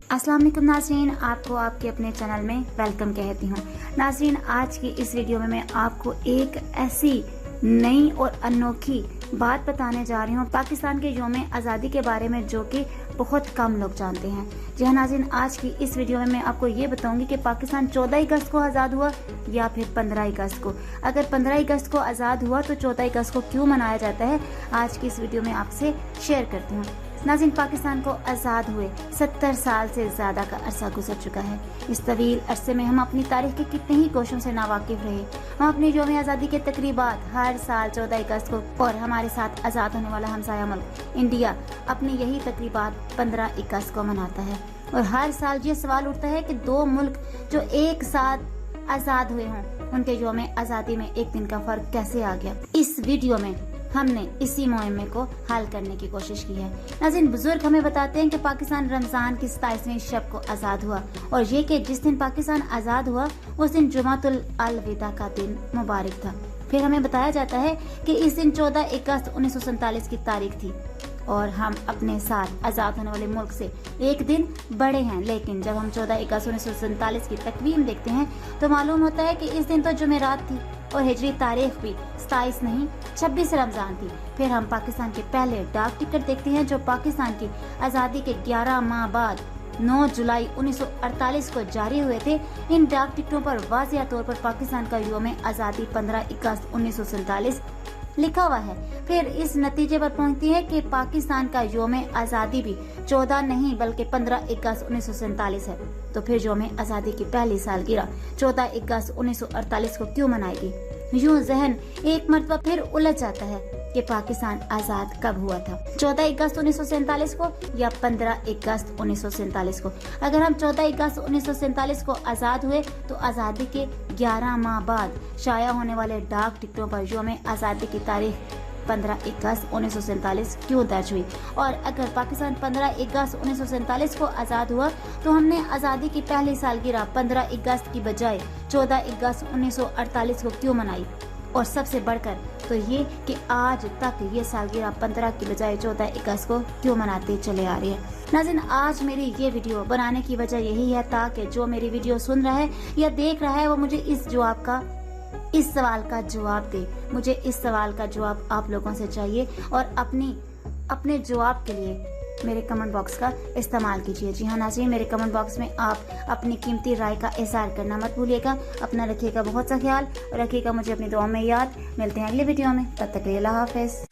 अस्सलाम वालेकुम नाज़रीन, आपको आपके अपने चैनल में वेलकम कहती हूँ। नाज़रीन, आज की इस वीडियो में मैं आपको एक ऐसी नई और अनोखी बात बताने जा रही हूँ पाकिस्तान के यौम आज़ादी के बारे में, जो कि बहुत कम लोग जानते हैं। जी हाँ नाज़रीन, आज की इस वीडियो में मैं आपको ये बताऊंगी कि पाकिस्तान 14 अगस्त को आज़ाद हुआ या फिर 15 अगस्त को। अगर 15 अगस्त को आज़ाद हुआ तो 14 अगस्त को क्यों मनाया जाता है, आज की इस वीडियो में आपसे शेयर करती हूँ। नाज़रीन, पाकिस्तान को आज़ाद हुए 70 साल से ज़्यादा का अरसा गुजर चुका है। इस तवील अरसे में हम अपनी तारीख के कितने ही कोशों से नावाकिफ रहे। हम अपनी यौम आज़ादी के तकरीबात हर साल 14 अगस्त को, और हमारे साथ आज़ाद होने वाला हमसाया मुल्क इंडिया अपनी यही तकरीबात 15 अगस्त को मनाता है। और हर साल ये सवाल उठता है कि दो मुल्क जो एक साथ आज़ाद हुए हों, उनके यौम आज़ादी में एक दिन का फ़र्क कैसे आ गया। इस वीडियो में हमने इसी मुहिम को हल करने की कोशिश की है। नाज़रीन, बुजुर्ग हमें बताते हैं कि पाकिस्तान रमज़ान की 27वीं शब को आज़ाद हुआ, और ये कि जिस दिन पाकिस्तान आज़ाद हुआ उस दिन जुमातुल अलविदा का दिन मुबारक था। फिर हमें बताया जाता है कि इस दिन 14 अगस्त 1947 की तारीख थी, और हम अपने साथ आज़ाद होने वाले मुल्क से एक दिन बड़े हैं। लेकिन जब हम 14 अगस्त 1947 की तकवीम देखते हैं तो मालूम होता है कि इस दिन तो जुमेरात थी, और हिजरी तारीख भी 27 नहीं 26 रमज़ान थी। फिर हम पाकिस्तान के पहले डाक टिकट देखते हैं, जो पाकिस्तान की आज़ादी के 11 माह बाद 9 जुलाई 1948 को जारी हुए थे। इन डाक टिकटों पर वाज़िया तौर पर पाकिस्तान का यौम आज़ादी 15 अगस्त 1947 लिखा हुआ है। फिर इस नतीजे पर पहुंचती है कि पाकिस्तान का यौम आज़ादी भी 14 नहीं बल्कि 15 अगस्त 1947 है। तो फिर यौम आज़ादी की पहली सालगिरह 14 अगस्त 1948 को क्यों मनाएगी। यूं जहन एक मरतबा फिर उलझ जाता है कि पाकिस्तान आज़ाद कब हुआ था, 14 अगस्त 1947 को या 15 अगस्त 1947 को। अगर हम 14 अगस्त 1947 को आज़ाद हुए तो आज़ादी के 11 माह बाद शाया होने वाले डाक टिकटों पर यौम आज़ादी की तारीख 15 अगस्त 1947 क्यों दर्ज हुई। और अगर पाकिस्तान 15 अगस्त 1947 को आज़ाद हुआ तो हमने आज़ादी की पहली सालगिरह 15 अगस्त की बजाय 14 अगस्त 1948 को क्यों मनाई। और सबसे बढ़कर तो ये कि आज तक ये सालगिरह 15 की बजाय 14 अगस्त को क्यों मनाते चले आ रहे हैं। नाज़रीन, आज मेरी ये वीडियो बनाने की वजह यही है ताकि जो मेरी वीडियो सुन रहा है या देख रहा है वो मुझे इस सवाल का जवाब दे। मुझे इस सवाल का जवाब आप लोगों से चाहिए, और अपने जवाब के लिए मेरे कमेंट बॉक्स का इस्तेमाल कीजिए। जी हाँ नाज़रीन, मेरे कमेंट बॉक्स में आप अपनी कीमती राय का इज़हार करना मत भूलिएगा। अपना रखिएगा बहुत सा ख्याल, और रखिएगा मुझे अपनी दुआ में याद। मिलते हैं अगले वीडियो में, तब तक के लिए अल्लाह हाफ़िज़।